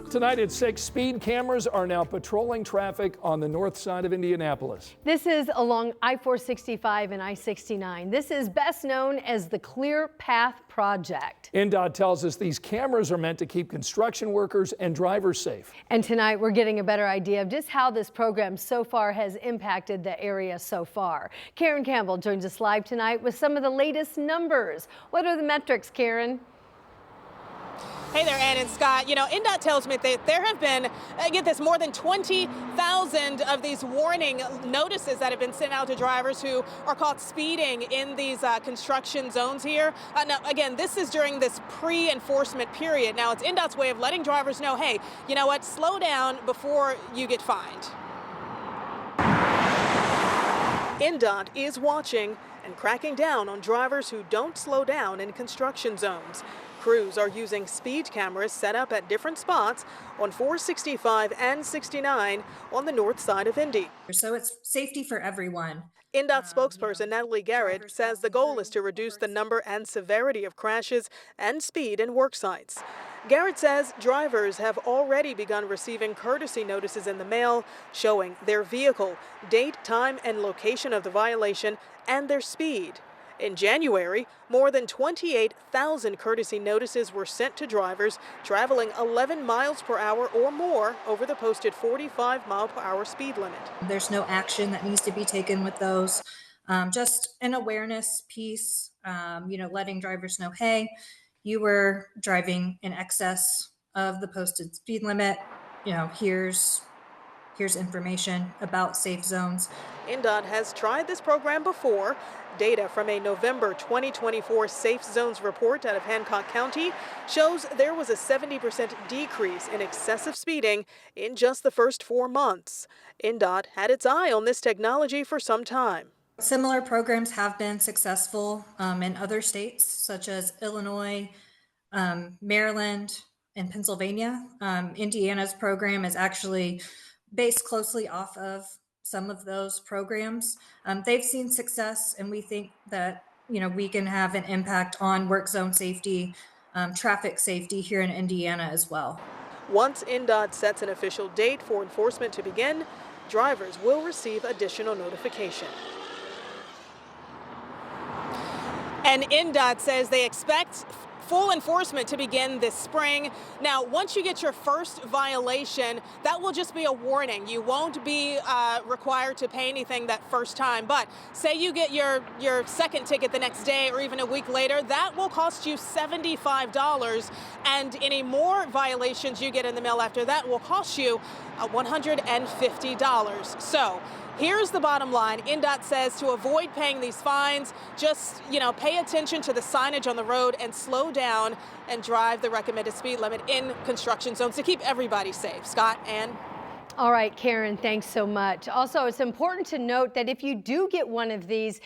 Tonight at 6, speed cameras are now patrolling traffic on the north side of Indianapolis. This is along I-465 and I-69. This is best known as the Clear Path Project. INDOT tells us these cameras are meant to keep construction workers and drivers safe. And tonight we're getting a better idea of just how this program so far has impacted the area so far. Karen Campbell joins us live tonight with some of the latest numbers. What are the metrics, Karen? Hey there, Ann and Scott. You know, INDOT tells me that there have been, get this, more than 20,000 of these warning notices that have been sent out to drivers who are caught speeding in these construction zones here. Now, again, this is during this pre-enforcement period. Now, it's INDOT's way of letting drivers know, hey, you know what, slow down before you get fined. INDOT is watching and cracking down on drivers who don't slow down in construction zones. Crews are using speed cameras set up at different spots on 465 and 69 on the north side of Indy. So it's safety for everyone. INDOT spokesperson Natalie Garrett says the goal is to reduce the number and severity of crashes and speed in work sites. Garrett says drivers have already begun receiving courtesy notices in the mail showing their vehicle, date, time, and location of the violation, and their speed. In January, more than 28,000 courtesy notices were sent to drivers traveling 11 miles per hour or more over the posted 45-mile-per-hour speed limit. There's no action that needs to be taken with those. Just an awareness piece, letting drivers know, hey, you were driving in excess of the posted speed limit. Here's information about safe zones. INDOT has tried this program before. Data from a November 2024 Safe Zones report out of Hancock County shows there was a 70% decrease in excessive speeding in just the first 4 months. INDOT had its eye on this technology for some time. Similar programs have been successful in other states, such as Illinois, Maryland, and Pennsylvania. Indiana's program is actually based closely off of some of those programs. They've seen success, and we think that we can have an impact on work zone safety, traffic safety here in Indiana as well. Once INDOT sets an official date for enforcement to begin, drivers will receive additional notification. And INDOT says they expect full enforcement to begin this spring. Now, once you get your first violation, that will just be a warning. You won't be required to pay anything that first time. But say you get your second ticket the next day or even a week later, that will cost you $75. And any more violations you get in the mail after that will cost you $150. So here's the bottom line. INDOT says to avoid paying these fines, just, pay attention to the signage on the road and slow down and drive the recommended speed limit in construction zones to keep everybody safe. Scott, Ann? All right, Karen, thanks so much. Also, it's important to note that if you do get one of these,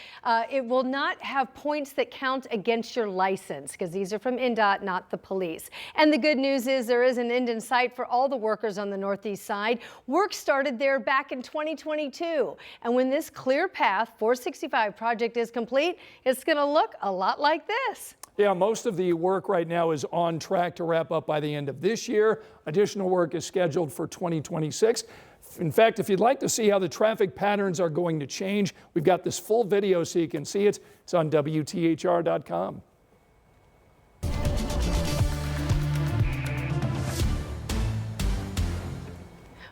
it will not have points that count against your license, because these are from INDOT, not the police. And the good news is there is an end in sight for all the workers on the northeast side. Work started there back in 2022. And when this Clear Path 465 project is complete, it's going to look a lot like this. Yeah, most of the work right now is on track to wrap up by the end of this year. Additional work is scheduled for 2026. In fact, if you'd like to see how the traffic patterns are going to change, we've got this full video so you can see it. It's on WTHR.com.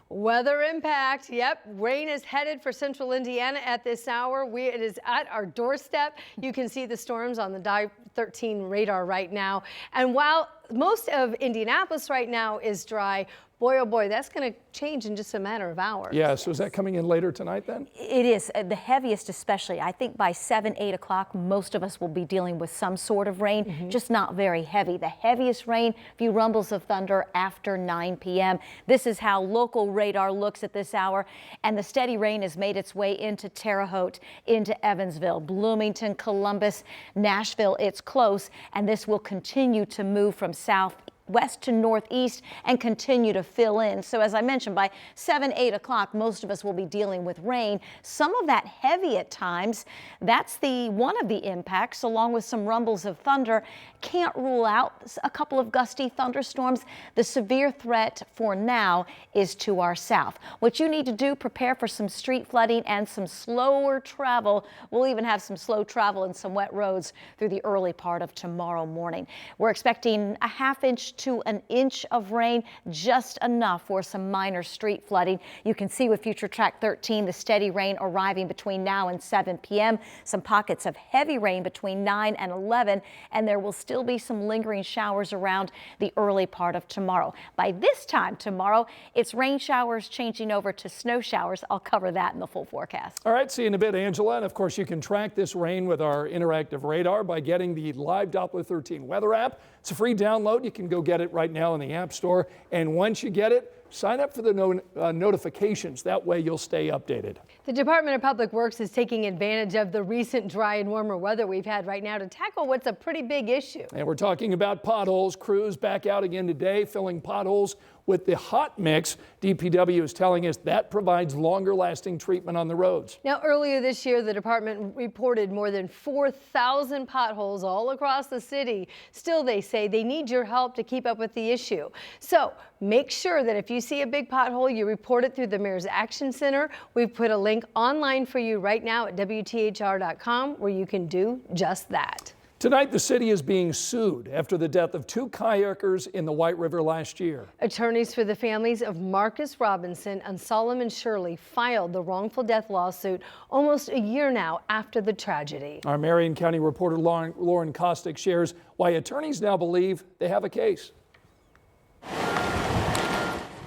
Weather impact. Yep, rain is headed for central Indiana at this hour. It is at our doorstep. You can see the storms on the Dive 13 radar right now. And while most of Indianapolis right now is dry, boy, oh boy, that's going to change in just a matter of hours. Yeah, so is that coming in later tonight then? It is, the heaviest especially. I think by 7, 8 o'clock, most of us will be dealing with some sort of rain, just not very heavy. The heaviest rain, a few rumbles of thunder after 9 p.m. This is how local radar looks at this hour, and the steady rain has made its way into Terre Haute, into Evansville, Bloomington, Columbus, Nashville. It's close, and this will continue to move from south west to northeast and continue to fill in. So as I mentioned, by 7, 8 o'clock, most of us will be dealing with rain. Some of that heavy at times. That's one of the impacts, along with some rumbles of thunder. Can't rule out a couple of gusty thunderstorms. The severe threat for now is to our south. What you need to do, prepare for some street flooding and some slower travel. We'll even have some slow travel and some wet roads through the early part of tomorrow morning. We're expecting a ½ inch to an inch of rain, just enough for some minor street flooding. You can see with Future Track 13 the steady rain arriving between now and 7 p.m. Some pockets of heavy rain between 9 and 11, and there will still be some lingering showers around the early part of tomorrow. By this time tomorrow, it's rain showers changing over to snow showers. I'll cover that in the full forecast. All right, see you in a bit, Angela. And of course, you can track this rain with our interactive radar by getting the Live Doppler 13 weather app. It's a free download. You can go get it right now in the App Store. And once you get it, sign up for the notifications. That way you'll stay updated. The Department of Public Works is taking advantage of the recent dry and warmer weather we've had right now to tackle what's a pretty big issue. And we're talking about potholes. Crews back out again today, filling potholes with the hot mix. DPW is telling us that provides longer lasting treatment on the roads. Now, earlier this year, the department reported more than 4,000 potholes all across the city. Still, they say they need your help to keep up with the issue. So make sure that if you see a big pothole, you report it through the Mayor's Action Center. We've put a link online for you right now at WTHR.com where you can do just that. Tonight, the city is being sued after the death of 2 kayakers in the White River last year. Attorneys for the families of Marcus Robinson and Solomon Shirley filed the wrongful death lawsuit almost a year now after the tragedy. Our Marion County reporter Lauren Kostick shares why attorneys now believe they have a case.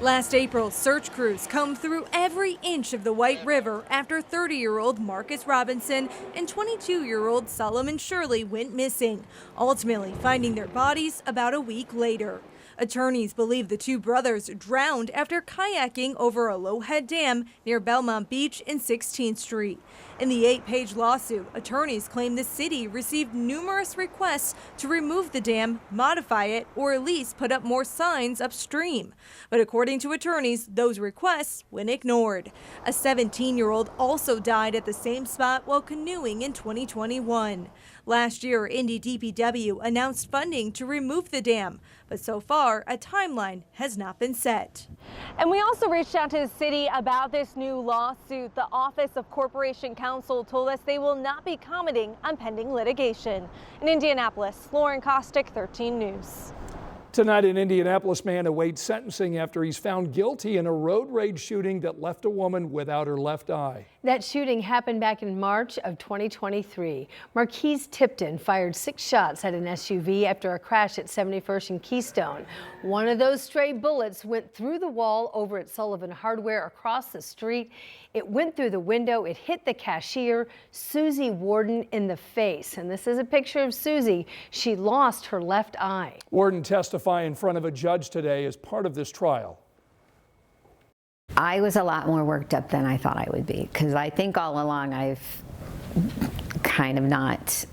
Last April, search crews combed through every inch of the White River after 30-year-old Marcus Robinson and 22-year-old Solomon Shirley went missing, ultimately finding their bodies about a week later. Attorneys believe the 2 brothers drowned after kayaking over a low-head dam near Belmont Beach and 16th Street. In the 8-page lawsuit, attorneys claim the city received numerous requests to remove the dam, modify it, or at least put up more signs upstream. But according to attorneys, those requests went ignored. A 17-year-old also died at the same spot while canoeing in 2021. Last year, Indy DPW announced funding to remove the dam, but so far, a timeline has not been set. And we also reached out to the city about this new lawsuit. The Office of Corporation Counsel told us they will not be commenting on pending litigation. In Indianapolis, Lauren Kostick, 13 News. Tonight, an Indianapolis man awaits sentencing after he's found guilty in a road rage shooting that left a woman without her left eye. That shooting happened back in March of 2023. Marquise Tipton fired 6 shots at an SUV after a crash at 71st and Keystone. One of those stray bullets went through the wall over at Sullivan Hardware across the street. It went through the window. It hit the cashier, Susie Warden, in the face. And this is a picture of Susie. She lost her left eye. Warden testify in front of a judge today as part of this trial. I was a lot more worked up than I thought I would be, because I think all along I've kind of not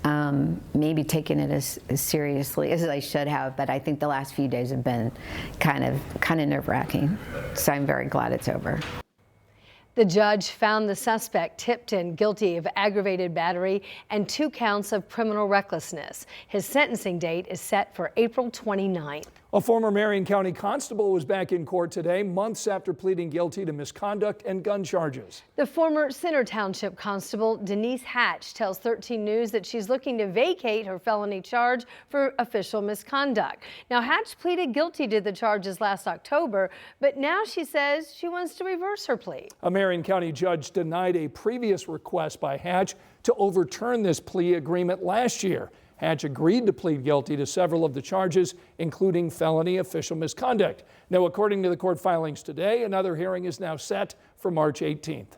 maybe taken it as seriously as I should have, but I think the last few days have been kind of nerve-wracking. So I'm very glad it's over. The judge found the suspect, Tipton, guilty of aggravated battery and 2 counts of criminal recklessness. His sentencing date is set for April 29th. A former Marion County constable was back in court today, months after pleading guilty to misconduct and gun charges. The former Center Township constable, Denise Hatch, tells 13 News that she's looking to vacate her felony charge for official misconduct. Now, Hatch pleaded guilty to the charges last October, but now she says she wants to reverse her plea. A Marion County judge denied a previous request by Hatch to overturn this plea agreement last year. Hatch agreed to plead guilty to several of the charges, including felony official misconduct. Now, according to the court filings today, another hearing is now set for March 18th.